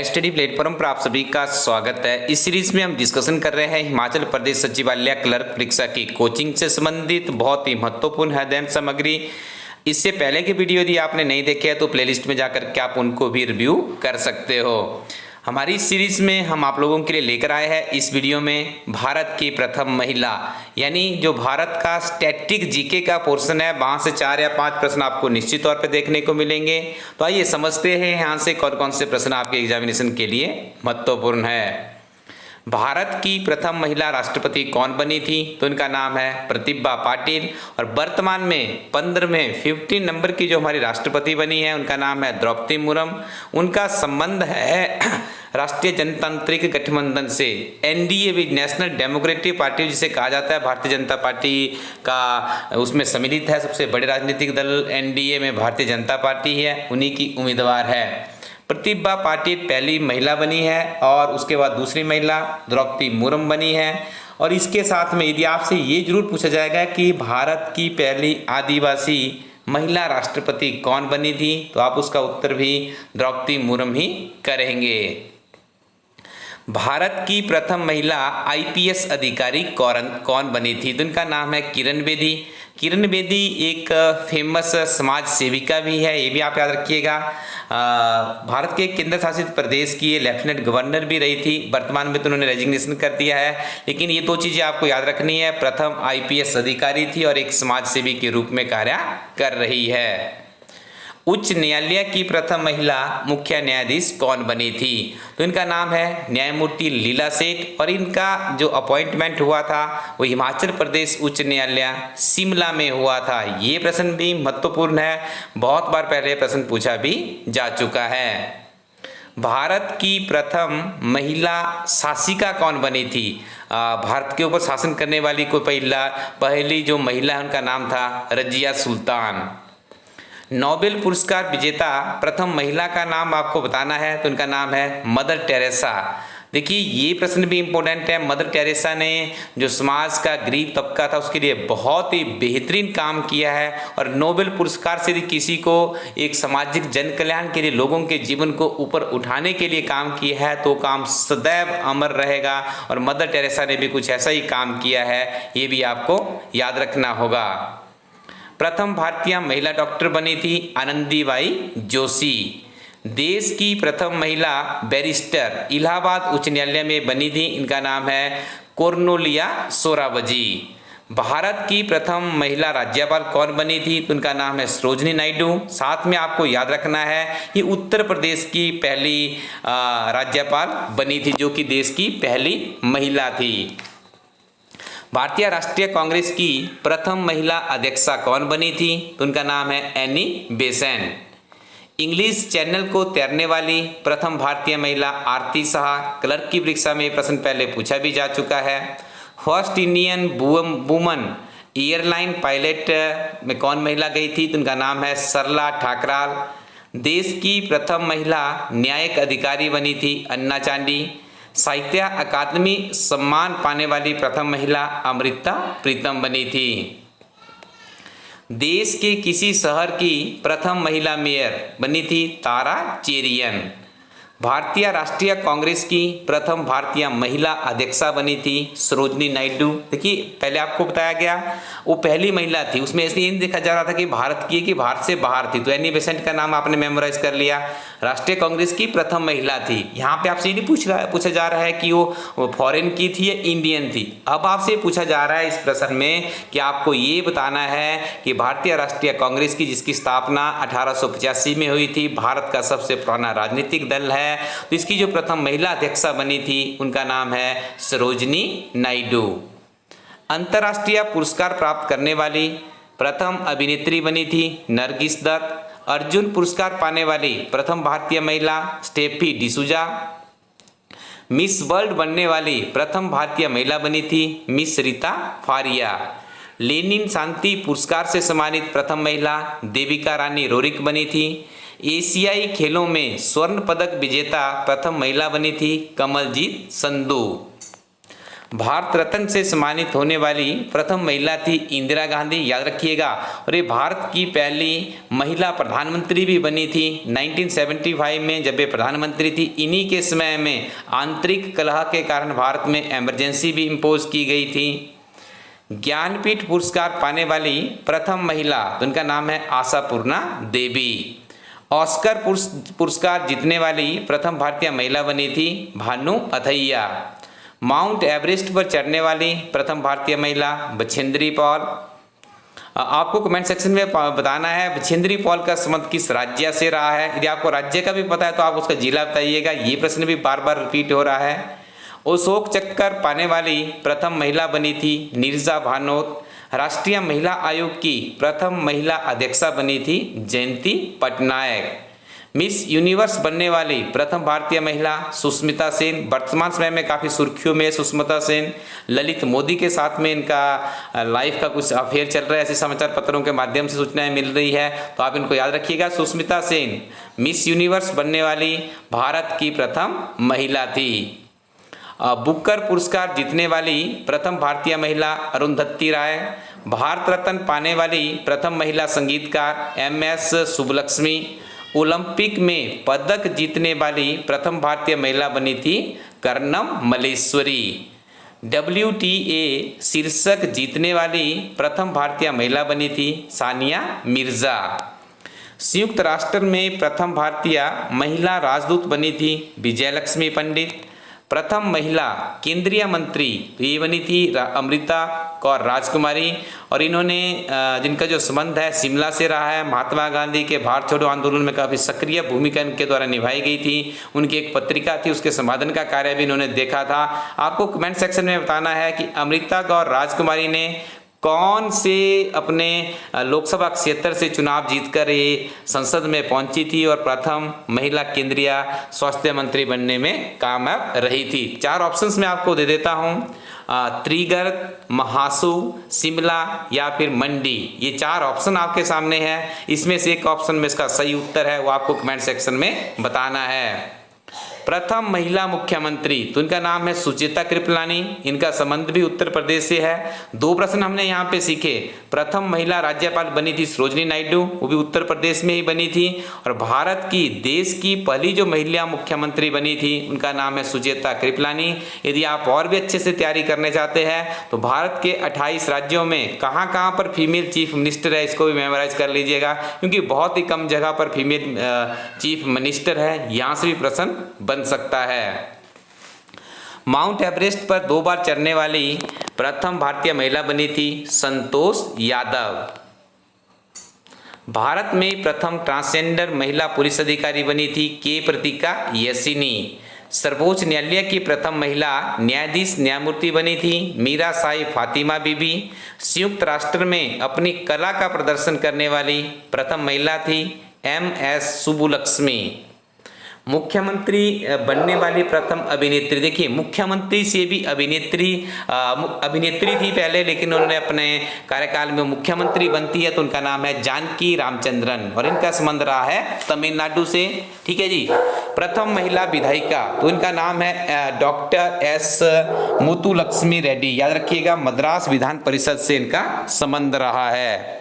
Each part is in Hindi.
नया स्टडी प्लेटफॉर्म पर आप सभी का स्वागत है। इस सीरीज में हम डिस्कशन कर रहे हैं हिमाचल प्रदेश सचिवालय क्लर्क परीक्षा की कोचिंग से संबंधित बहुत ही महत्वपूर्ण अध्ययन सामग्री। इससे पहले की वीडियो यदि आपने नहीं देखे है तो प्लेलिस्ट में जाकर के आप उनको भी रिव्यू कर सकते हो। हमारी इस सीरीज में हम आप लोगों के लिए लेकर आए हैं इस वीडियो में भारत की प्रथम महिला, यानी जो भारत का स्टैटिक जीके का पोर्शन है, वहाँ से 4 या 5 प्रश्न आपको निश्चित तौर पे देखने को मिलेंगे। तो आइए समझते हैं यहाँ से कौन कौन से प्रश्न आपके एग्जामिनेशन के लिए महत्वपूर्ण है। भारत की प्रथम महिला राष्ट्रपति कौन बनी थी? तो इनका नाम है प्रतिभा पाटिल। और वर्तमान में 15 नंबर की जो हमारी राष्ट्रपति बनी है उनका नाम है द्रौपदी मुर्मू। उनका संबंध है राष्ट्रीय जनतांत्रिक गठबंधन से, एनडीए भी, नेशनल डेमोक्रेटिक पार्टी जिसे कहा जाता है, भारतीय जनता पार्टी का उसमें सम्मिलित है। सबसे बड़े राजनीतिक दल एनडीए में भारतीय जनता पार्टी है, उन्हीं की उम्मीदवार है। प्रतिभा पाटिल पहली महिला बनी है और उसके बाद दूसरी महिला द्रौपदी मुर्मू बनी है। और इसके साथ में यदि आपसे ये जरूर पूछा जाएगा कि भारत की पहली आदिवासी महिला राष्ट्रपति कौन बनी थी, तो आप उसका उत्तर भी द्रौपदी मुर्मू ही करेंगे। भारत की प्रथम महिला आईपीएस अधिकारी कौन बनी थी? तो इनका नाम है किरण बेदी। किरण बेदी एक फेमस समाज सेविका भी है, ये भी आप याद रखिएगा। भारत के केंद्र शासित प्रदेश की ये लेफ्टिनेंट गवर्नर भी रही थी। वर्तमान में तो उन्होंने रेजिग्नेशन कर दिया है, लेकिन ये 2 चीज़ें आपको याद रखनी है। प्रथम आईपीएस अधिकारी थी और एक समाज सेवी के रूप में कार्य कर रही है। उच्च न्यायालय की प्रथम महिला मुख्य न्यायाधीश कौन बनी थी? तो इनका नाम है न्यायमूर्ति लीला सेठ। और इनका जो अपॉइंटमेंट हुआ था वो हिमाचल प्रदेश उच्च न्यायालय शिमला में हुआ था। ये प्रश्न भी महत्वपूर्ण है, बहुत बार पहले प्रश्न पूछा भी जा चुका है। भारत की प्रथम महिला शासिका कौन बनी थी? भारत के ऊपर शासन करने वाली कोई पहली जो महिला है उनका नाम था रजिया सुल्तान। नोबेल पुरस्कार विजेता प्रथम महिला का नाम आपको बताना है, तो उनका नाम है मदर टेरेसा। देखिए ये प्रश्न भी इम्पोर्टेंट है। मदर टेरेसा ने जो समाज का गरीब तबका था उसके लिए बहुत ही बेहतरीन काम किया है। और नोबेल पुरस्कार से यदि किसी को एक सामाजिक जन कल्याण के लिए, लोगों के जीवन को ऊपर उठाने के लिए काम किया है तो काम सदैव अमर रहेगा। और मदर टेरेसा ने भी कुछ ऐसा ही काम किया है, ये भी आपको याद रखना होगा। प्रथम भारतीय महिला डॉक्टर बनी थी आनंदीबाई जोशी। देश की प्रथम महिला बैरिस्टर इलाहाबाद उच्च न्यायालय में बनी थी, इनका नाम है कोर्नेलिया सोराबजी। भारत की प्रथम महिला राज्यपाल कौन बनी थी? तो उनका नाम है सरोजिनी नायडू। साथ में आपको याद रखना है ये उत्तर प्रदेश की पहली राज्यपाल बनी थी, जो कि देश की पहली महिला थी। भारतीय राष्ट्रीय कांग्रेस की प्रथम महिला अध्यक्षा कौन बनी थी? तो उनका नाम है एनी बेसेंट। इंग्लिश चैनल को तैरने वाली प्रथम भारतीय महिला आरती शाह। क्लर्क की परीक्षा में प्रश्न पहले पूछा भी जा चुका है। First Indian woman airline pilot में कौन महिला गई थी? तो उनका नाम है सरला ठाकराल। देश की प्रथम महिला न्यायिक अधिकारी बनी थी अन्ना चांडी। साहित्य अकादमी सम्मान पाने वाली प्रथम महिला अमृता प्रीतम बनी थी। देश के किसी शहर की प्रथम महिला मेयर बनी थी तारा चेरियन। भारतीय राष्ट्रीय कांग्रेस की प्रथम भारतीय महिला अध्यक्षा बनी थी सरोजिनी नायडू। देखिए पहले आपको बताया गया वो पहली महिला थी, उसमें ऐसे नहीं देखा जा रहा था कि भारत की, कि भारत से बाहर थी। तो एनी बेसेंट का नाम आपने मेमोराइज कर लिया। राष्ट्रीय कांग्रेस की प्रथम महिला थी। यहाँ पे आपसे ये नहीं पूछा जा रहा है कि वो फॉरेन की थी या इंडियन थी। अब आपसे पूछा जा रहा है इस प्रश्न में कि आपको ये बताना है कि भारतीय राष्ट्रीय कांग्रेस की, जिसकी स्थापना 1885 में हुई थी, भारत का सबसे पुराना राजनीतिक दल है, तो इसकी जो प्रथम महिला अध्यक्षा बनी थी उनका नाम है सरोजिनी नायडू। अंतर्राष्ट्रीय पुरस्कार प्राप्त करने वाली प्रथम अभिनेत्री बनी थी नरगिस दत्त। अर्जुन पुरस्कार पाने वाली प्रथम भारतीय महिला स्टेफी डिसूजा। मिस वर्ल्ड बनने वाली प्रथम भारतीय महिला बनी थी मिस रीता फारिया। लेनिन शांति पुरस्कार से सम्मानित प्रथम महिला देविका रानी रोरिक बनी थी। एशियाई खेलों में स्वर्ण पदक विजेता प्रथम महिला बनी थी कमलजीत संधू। भारत रत्न से सम्मानित होने वाली प्रथम महिला थी इंदिरा गांधी, याद रखिएगा। और ये भारत की पहली महिला प्रधानमंत्री भी बनी थी 1975 में, जब ये प्रधानमंत्री थी। इन्हीं के समय में आंतरिक कलह के कारण भारत में इमरजेंसी भी इम्पोज की गई थी। ज्ञानपीठ पुरस्कार पाने वाली प्रथम महिला, तो उनका नाम है आशापूर्णा देवी। ऑस्कर पुरस्कार जीतने वाली प्रथम भारतीय महिला बनी थी भानु अथैया। माउंट एवरेस्ट पर चढ़ने वाली प्रथम भारतीय महिला बछेंद्री पॉल। आपको कमेंट सेक्शन में बताना है बछेंद्री पॉल का संबंध किस राज्य से रहा है। यदि आपको राज्य का भी पता है तो आप उसका जिला बताइएगा। ये प्रश्न भी बार बार रिपीट हो रहा है। अशोक चक्कर पाने वाली प्रथम महिला बनी थी नीरजा भानोत। राष्ट्रीय महिला आयोग की प्रथम महिला अध्यक्षा बनी थी जयंती पटनायक। मिस यूनिवर्स बनने वाली प्रथम भारतीय महिला सुष्मिता सेन। वर्तमान समय में काफ़ी सुर्खियों में सुष्मिता सेन। ललित मोदी के साथ में इनका लाइफ का कुछ अफेयर चल रहा है, ऐसे समाचार पत्रों के माध्यम से सूचनाएं मिल रही है, तो आप इनको याद रखिएगा। सुष्मिता सेन मिस यूनिवर्स बनने वाली भारत की प्रथम महिला थी। बुकर पुरस्कार जीतने वाली प्रथम भारतीय महिला अरुंधति राय। भारत रत्न पाने वाली प्रथम महिला संगीतकार MS सुब्बलक्ष्मी। ओलंपिक में पदक जीतने वाली प्रथम भारतीय महिला बनी थी कर्णम मल्लेश्वरी। WTA शीर्षक जीतने वाली प्रथम भारतीय महिला बनी थी सानिया मिर्जा। संयुक्त राष्ट्र में प्रथम भारतीय महिला राजदूत बनी थी विजयलक्ष्मी पंडित। प्रथम महिला केंद्रीय मंत्री ये बनी थी अमृता कौर राजकुमारी। और इन्होंने जिनका जो संबंध है शिमला से रहा है। महात्मा गांधी के भारत छोड़ो आंदोलन में काफ़ी सक्रिय भूमिका इनके द्वारा निभाई गई थी। उनकी एक पत्रिका थी, उसके संपादन का कार्य भी इन्होंने देखा था। आपको कमेंट सेक्शन में बताना है कि अमृता कौर राजकुमारी ने कौन से अपने लोकसभा क्षेत्र से चुनाव जीतकर ये संसद में पहुंची थी और प्रथम महिला केंद्रीय स्वास्थ्य मंत्री बनने में कामयाब रही थी। 4 ऑप्शंस मैं आपको दे देता हूं, त्रिगर, महासू, शिमला या फिर मंडी। ये 4 ऑप्शन आपके सामने हैं। इसमें से एक ऑप्शन में इसका सही उत्तर है, वो आपको कमेंट सेक्शन में बताना है। प्रथम महिला मुख्यमंत्री, तो इनका नाम है सुचेता कृपलानी। इनका संबंध भी उत्तर प्रदेश से है। 2 प्रश्न हमने यहाँ पे सीखे। प्रथम महिला राज्यपाल बनी थी सरोजिनी नायडू, वो भी उत्तर प्रदेश में ही बनी थी। और भारत की देश की पहली जो महिला मुख्यमंत्री बनी थी उनका नाम है सुचेता कृपलानी। यदि आप और भी अच्छे से तैयारी करने चाहते हैं तो भारत के 28 राज्यों में कहाँ कहाँ पर फीमेल चीफ मिनिस्टर है इसको भी मेमोराइज कर लीजिएगा, क्योंकि बहुत ही कम जगह पर फीमेल चीफ मिनिस्टर है। यहाँ से भी प्रश्न बन सकता है। माउंट एवरेस्ट पर 2 बार चढ़ने वाली प्रथम भारतीय महिला बनी थी संतोष यादव। भारत में प्रथम ट्रांसजेंडर महिला पुलिस अधिकारी बनी थी के प्रतिका यशिनी। सर्वोच्च न्यायालय की प्रथम महिला न्यायाधीश न्यायमूर्ति बनी थी मीरा साई फातिमा बीबी। संयुक्त राष्ट्र में अपनी कला का प्रदर्शन करने वाली प्रथम महिला थी MS सुब्बलक्ष्मी। मुख्यमंत्री बनने वाली प्रथम अभिनेत्री, देखिए मुख्यमंत्री से भी अभिनेत्री थी पहले, लेकिन उन्होंने अपने कार्यकाल में मुख्यमंत्री बनती है तो उनका नाम है जानकी रामचंद्रन और इनका संबंध रहा है तमिलनाडु से। ठीक है जी। प्रथम महिला विधायिका, तो इनका नाम है डॉक्टर S मुथुलक्ष्मी रेड्डी। याद रखिएगा, मद्रास विधान परिषद से इनका संबंध रहा है।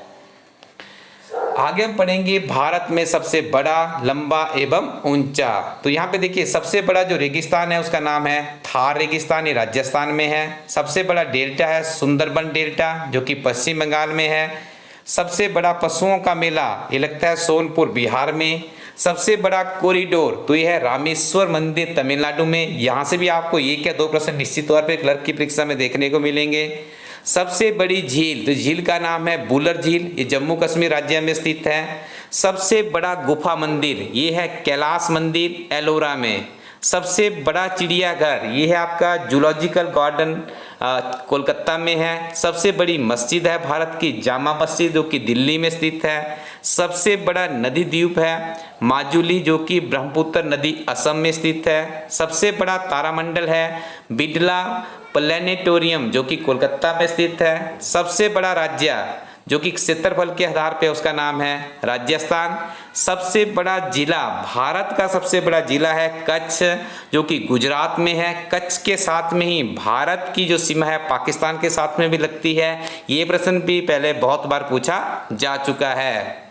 आगे हम पढ़ेंगे भारत में सबसे बड़ा, लंबा एवं ऊंचा। तो यहाँ पे देखिए सबसे बड़ा जो रेगिस्तान है उसका नाम है थार रेगिस्तान, ये राजस्थान में है। सबसे बड़ा डेल्टा है सुंदरबन डेल्टा जो कि पश्चिम बंगाल में है। सबसे बड़ा पशुओं का मेला ये लगता है सोनपुर बिहार में। सबसे बड़ा कॉरिडोर तो यह है रामेश्वर मंदिर तमिलनाडु में। यहाँ से भी आपको 1 या 2 प्रश्न निश्चित तौर पर क्लर्क की परीक्षा में देखने को मिलेंगे। सबसे बड़ी झील, तो झील का नाम है बुलर झील, ये जम्मू कश्मीर राज्य में स्थित है। सबसे बड़ा गुफा मंदिर ये है कैलाश मंदिर एलोरा में। सबसे बड़ा चिड़ियाघर ये है आपका जूलॉजिकल गार्डन कोलकाता में है। सबसे बड़ी मस्जिद है भारत की जामा मस्जिद जो कि दिल्ली में स्थित है। सबसे बड़ा नदी द्वीप है माजुली जो कि ब्रह्मपुत्र नदी असम में स्थित है। सबसे बड़ा तारामंडल है बिड़ला प्लेनेटोरियम जो कि कोलकाता में स्थित है। सबसे बड़ा राज्य जो कि क्षेत्रफल के आधार पे उसका नाम है राजस्थान। सबसे बड़ा जिला, भारत का सबसे बड़ा जिला है कच्छ, जो कि गुजरात में है। कच्छ के साथ में ही भारत की जो सीमा है पाकिस्तान के साथ में भी लगती है। ये प्रश्न भी पहले बहुत बार पूछा जा चुका है।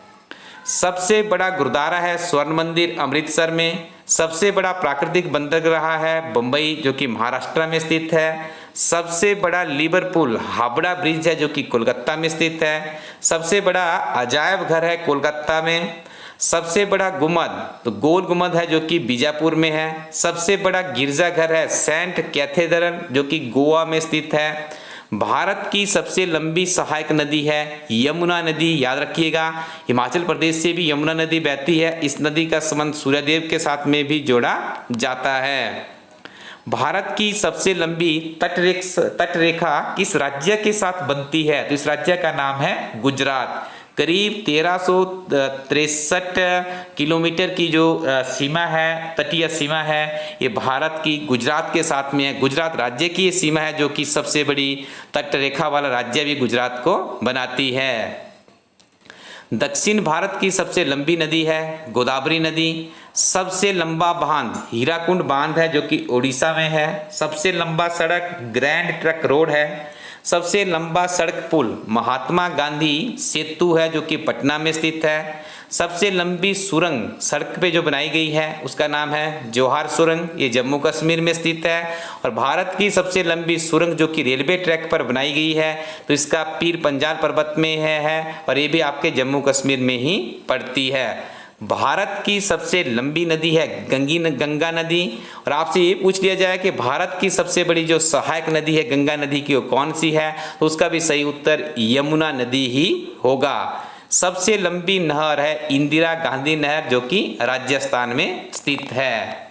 सबसे बड़ा गुरुद्वारा है स्वर्ण मंदिर अमृतसर में। सबसे बड़ा प्राकृतिक बंदरगाह है बम्बई, जो कि महाराष्ट्र में स्थित है। सबसे बड़ा लिवरपूल हावड़ा ब्रिज है, जो कि कोलकाता में स्थित है। सबसे बड़ा अजायब घर है कोलकाता में। सबसे बड़ा गुम्बद तो गोल गुम्बद है, जो कि बीजापुर में है। सबसे बड़ा गिरजाघर है सेंट कैथेड्रल, जो कि गोवा में स्थित है। भारत की सबसे लंबी सहायक नदी है यमुना नदी, याद रखिएगा। हिमाचल प्रदेश से भी यमुना नदी बहती है। इस नदी का संबंध सूर्यदेव के साथ में भी जोड़ा जाता है। भारत की सबसे लंबी तटरेखा किस राज्य के साथ बनती है? तो इस राज्य का नाम है गुजरात। करीब 1363 किलोमीटर की जो सीमा है, तटीय सीमा है, ये भारत की गुजरात के साथ में है। गुजरात राज्य की ये सीमा है, जो कि सबसे बड़ी तटरेखा वाला राज्य भी गुजरात को बनाती है। दक्षिण भारत की सबसे लंबी नदी है गोदावरी नदी। सबसे लंबा बांध हीराकुंड बांध है, जो कि ओडिशा में है। सबसे लंबा सड़क ग्रैंड ट्रंक रोड है। सबसे लंबा सड़क पुल महात्मा गांधी सेतु है, जो कि पटना में स्थित है। सबसे लंबी सुरंग सड़क पे जो बनाई गई है उसका नाम है जौहर सुरंग, ये जम्मू कश्मीर में स्थित है। और भारत की सबसे लंबी सुरंग जो कि रेलवे ट्रैक पर बनाई गई है, तो इसका पीर पंजाल पर्वत में है और ये भी आपके जम्मू कश्मीर में ही पड़ती है। भारत की सबसे लंबी नदी है गंगा नदी। और आपसे ये पूछ लिया जाए कि भारत की सबसे बड़ी जो सहायक नदी है गंगा नदी की, वो कौन सी है, तो उसका भी सही उत्तर यमुना नदी ही होगा। सबसे लंबी नहर है इंदिरा गांधी नहर, जो कि राजस्थान में स्थित है।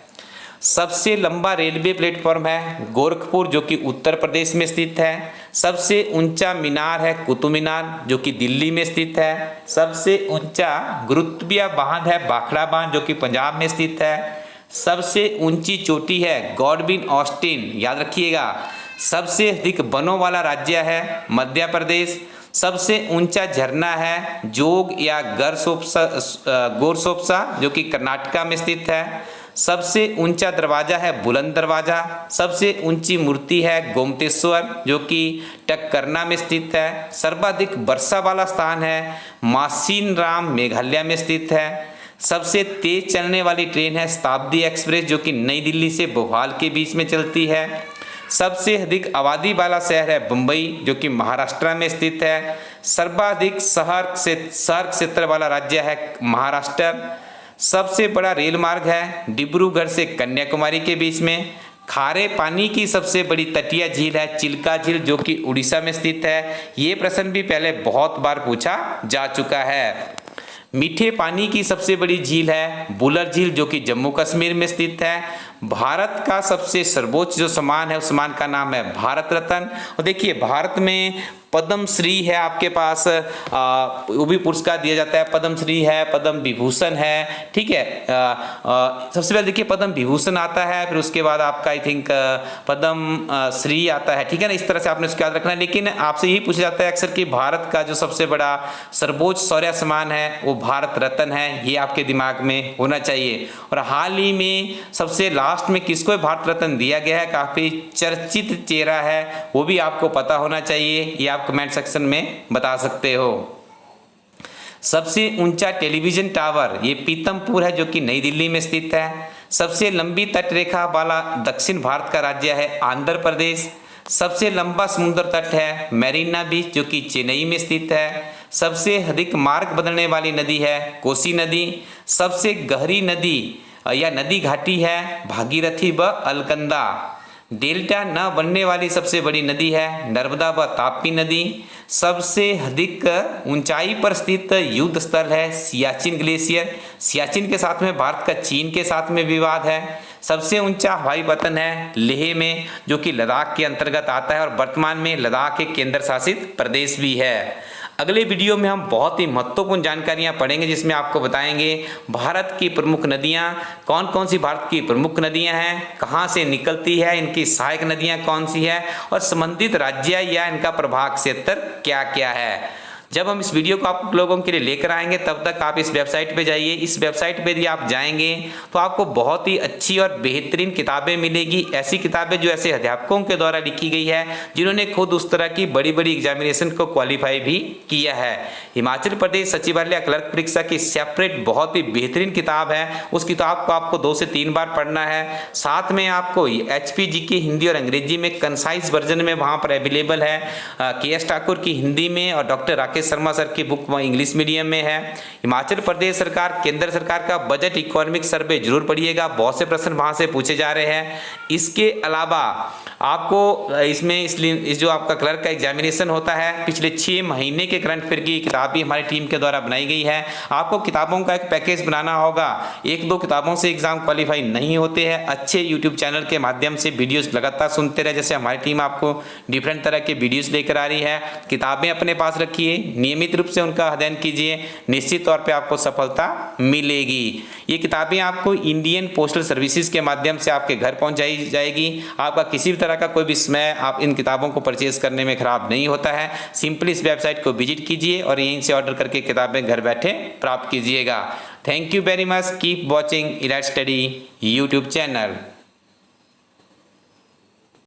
सबसे लंबा रेलवे प्लेटफॉर्म है गोरखपुर, जो कि उत्तर प्रदेश में स्थित है। सबसे ऊंचा मीनार है कुतुब मीनार, जो कि दिल्ली में स्थित है। सबसे ऊंचा गुरुत्वीय बांध है भाखड़ा बांध, जो कि पंजाब में स्थित है। सबसे ऊंची चोटी है गॉडविन ऑस्टिन, याद रखिएगा। सबसे अधिक वनों वाला राज्य है मध्य प्रदेश। सबसे ऊंचा झरना है जोग या गोरसोप्सा, जो कि कर्नाटका में स्थित है। सबसे ऊंचा दरवाजा है बुलंद दरवाजा। सबसे ऊंची मूर्ति है गोमतेश्वर, जो कि टक्करना में स्थित है। सर्वाधिक वर्षा वाला स्थान है मासिनराम, मेघालय में स्थित है। सबसे तेज चलने वाली ट्रेन है शताब्दी एक्सप्रेस, जो कि नई दिल्ली से भोपाल के बीच में चलती है। सबसे अधिक आबादी वाला शहर है मुंबई, जो कि महाराष्ट्र में स्थित है। सर्वाधिक शहर क्षेत्र वाला राज्य है महाराष्ट्र। सबसे बड़ा रेल मार्ग है डिब्रूगढ़ से कन्याकुमारी के बीच में। खारे पानी की सबसे बड़ी तटीय झील है चिल्का झील, जो कि उड़ीसा में स्थित है। ये प्रश्न भी पहले बहुत बार पूछा जा चुका है। मीठे पानी की सबसे बड़ी झील है बुलर झील, जो कि जम्मू कश्मीर में स्थित है। भारत का सबसे सर्वोच्च जो सम्मान है उस सम्मान का नाम है भारत रत्न। और देखिए भारत में पद्म श्री है आपके पास, वो भी पुरस्कार दिया जाता है। पद्म श्री है, पद्म विभूषण है, ठीक है। सबसे पहले देखिए पद्म विभूषण आता है, फिर उसके बाद आपका आई थिंक पद्म श्री आता है, ठीक है ना। इस तरह से आपने उसको याद रखना है। लेकिन आपसे यही पूछा जाता है अक्सर कि भारत का जो सबसे बड़ा सर्वोच्च शौर्य सम्मान है वो भारत रत्न है, ये आपके दिमाग में होना चाहिए। और हाल ही में सबसे लास्ट में किसको भारत रत्न दिया गया है, काफी चर्चित चेहरा है, वो भी आपको पता होना चाहिए, ये आप कमेंट सेक्शन में बता सकते हो। सबसे ऊंचा टेलीविजन टावर ये पीतमपुर है, जो कि नई दिल्ली में स्थित है। सबसे लंबी तटरेखा वाला दक्षिण भारत का राज्य है आंध्र प्रदेश। सबसे लंबा समुद्र तट है मैरीना बीच, जो कि चेन्नई में स्थित है। सबसे अधिक मार्ग बदलने वाली नदी है कोसी नदी। सबसे गहरी नदी या नदी घाटी है भागीरथी व अलकनंदा। डेल्टा न बनने वाली सबसे बड़ी नदी है नर्मदा व ताप्ती नदी। सबसे अधिक ऊंचाई पर स्थित युद्ध स्थल है सियाचिन ग्लेशियर। सियाचिन के साथ में भारत का चीन के साथ में विवाद है। सबसे ऊंचा हवाई वतन है लेह में, जो कि लद्दाख के अंतर्गत आता है और वर्तमान में लद्दाख एक केंद्र शासित प्रदेश भी है। अगले वीडियो में हम बहुत ही महत्वपूर्ण जानकारियां पढ़ेंगे, जिसमें आपको बताएंगे भारत की प्रमुख नदियां कौन कौन सी भारत की प्रमुख नदियां हैं, कहां से निकलती है, इनकी सहायक नदियां कौन सी है और संबंधित राज्य या इनका प्रभाग क्षेत्र क्या क्या है। जब हम इस वीडियो को आप लोगों के लिए लेकर आएंगे तब तक आप इस वेबसाइट पे जाइए। इस वेबसाइट पे यदि आप जाएंगे तो आपको बहुत ही अच्छी और बेहतरीन किताबें मिलेगी, ऐसी किताबें जो ऐसे अध्यापकों के द्वारा लिखी गई है जिन्होंने खुद उस तरह की बड़ी बड़ी एग्जामिनेशन को क्वालिफाई भी किया है। हिमाचल प्रदेश सचिवालय क्लर्क परीक्षा की सेपरेट बहुत ही बेहतरीन किताब है, उस किताब को आपको 2 से 3 बार पढ़ना है। साथ में आपको HPG की हिंदी और अंग्रेजी में कंसाइज वर्जन में वहाँ पर अवेलेबल है। KS ठाकुर की हिंदी में और डॉक्टर राकेश शर्मा सर की बुक इंग्लिश मीडियम में है। हिमाचल प्रदेश सरकार केंद्र सरकार का बजट इकोनॉमिक सर्वे जरूर पढ़िएगा, बहुत से प्रश्न वहाँ से पूछे जा रहे हैं। इसके अलावा आपको इसमें इस जो आपका क्लर्क का एग्जामिनेशन होता है पिछले 6 महीने के करंट अफेयर की किताब भी हमारी टीम के द्वारा बनाई गई है। आपको किताबों का एक पैकेज बनाना होगा, 1-2 किताबों से एग्जाम क्वालिफाई नहीं होते हैं। अच्छे यूट्यूब चैनल के माध्यम से वीडियोस लगातार सुनते रहे, जैसे हमारी टीम आपको डिफरेंट तरह के वीडियोस लेकर आ रही है। किताबें अपने पास रखिए, नियमित रूप से उनका अध्ययन कीजिए, निश्चित तौर पे आपको सफलता मिलेगी। ये किताबें आपको इंडियन पोस्टल सर्विसेज के माध्यम से आपके घर पहुंचाई जाएगी। आपका किसी भी तरह का कोई भी समय आप इन किताबों को परचेज करने में खराब नहीं होता है। सिंपली इस वेबसाइट को विजिट कीजिए और यहीं से ऑर्डर करके किताबें घर बैठे प्राप्त कीजिएगा। Thank you very much, keep watching elite study YouTube channel.